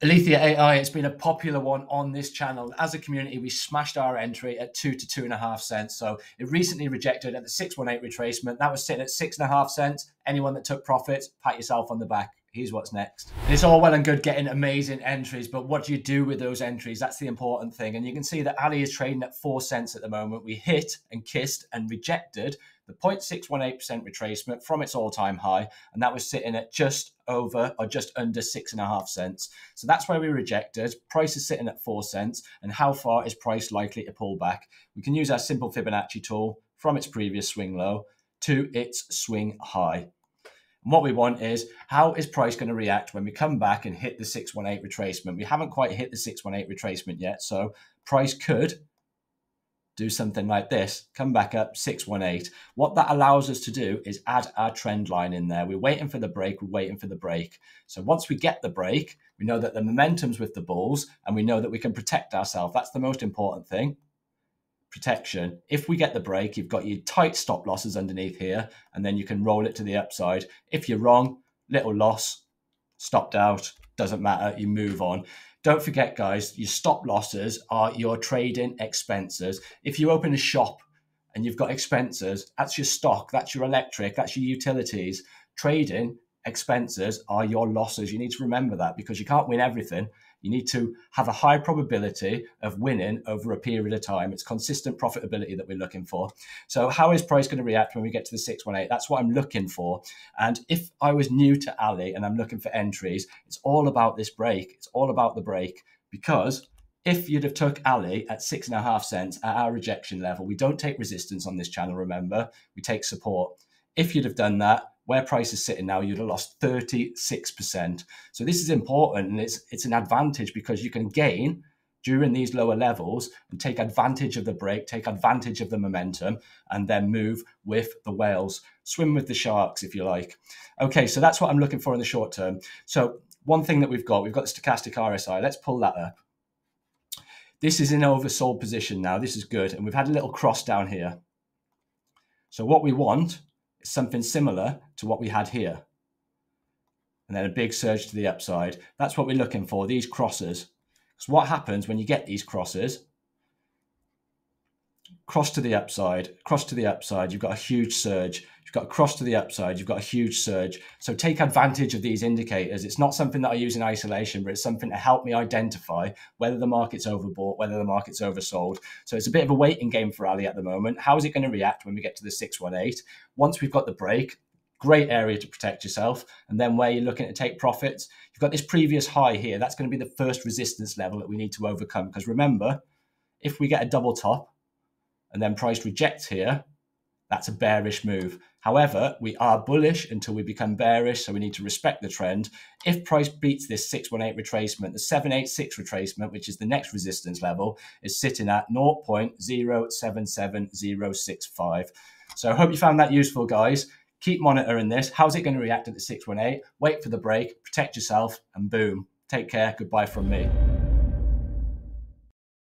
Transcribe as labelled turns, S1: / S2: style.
S1: Alethea AI, it's been a popular one on this channel. As a community, we smashed our entry at 2 to 2.5 cents. So it recently rejected at the 618 retracement. That was sitting at 6.5 cents. Anyone that took profits, pat yourself on the back. Here's what's next. It's all well and good getting amazing entries, but what do you do with those entries? That's the important thing. And you can see that Ali is trading at 4 cents at the moment. We hit and kissed and rejected the 0.618% retracement from its all-time high, and that was sitting at just over or just under 6.5 cents. So that's where we rejected. Price is sitting at 4 cents, and how far is price likely to pull back? We can use our simple Fibonacci tool from its previous swing low to its swing high. And what we want is, how is price going to react when we come back and hit the 618 retracement? We haven't quite hit the 618 retracement yet, so price could do something like this, come back up 618. What that allows us to do is add our trend line in there. We're waiting for the break, we're waiting for the break. So once we get the break, we know that the momentum's with the bulls and we know that we can protect ourselves. That's the most important thing. Protection. If we get the break, you've got your tight stop losses underneath here, and then you can roll it to the upside. If you're wrong, little loss, stopped out, doesn't matter, you move on. Don't forget, guys, your stop losses are your trading expenses. If you open a shop and you've got expenses, that's your stock, that's your electric, that's your utilities. Trading expenses are your losses. You need to remember that, because you can't win everything. You need to have a high probability of winning over a period of time. It's consistent profitability that we're looking for. So how is price going to react when we get to the 618? That's what I'm looking for. And if I was new to Ali and I'm looking for entries, it's all about this break. It's all about the break, because if you'd have took Ali at 6.5 cents at our rejection level, we don't take resistance on this channel, remember, we take support. If you'd have done that, where price is sitting now, you'd have lost 36%. So this is important, and it's an advantage, because you can gain during these lower levels and take advantage of the break, take advantage of the momentum, and then move with the whales, swim with the sharks, if you like. Okay, so that's what I'm looking for in the short term. So one thing that we've got the stochastic RSI. Let's pull that up. This is in oversold position now. This is good. And we've had a little cross down here. So what we want is something similar to what we had here. And then a big surge to the upside. That's what we're looking for, these crosses. Because what happens when you get these crosses? Cross to the upside, you've got a huge surge. You've got a cross to the upside, you've got a huge surge. So take advantage of these indicators. It's not something that I use in isolation, but it's something to help me identify whether the market's overbought, whether the market's oversold. So it's a bit of a waiting game for Ali at the moment. How is it going to react when we get to the 618? Once we've got the break, great area to protect yourself. And then where you're looking to take profits, you've got this previous high here. That's going to be the first resistance level that we need to overcome. Because remember, if we get a double top, and then price rejects here, that's a bearish move. However, we are bullish until we become bearish, so we need to respect the trend. If price beats this 618 retracement, the 786 retracement, which is the next resistance level, is sitting at 0.077065. So I hope you found that useful, guys. Keep monitoring this. How's it going to react at the 618? Wait for the break, protect yourself, and boom. Take care. Goodbye from me.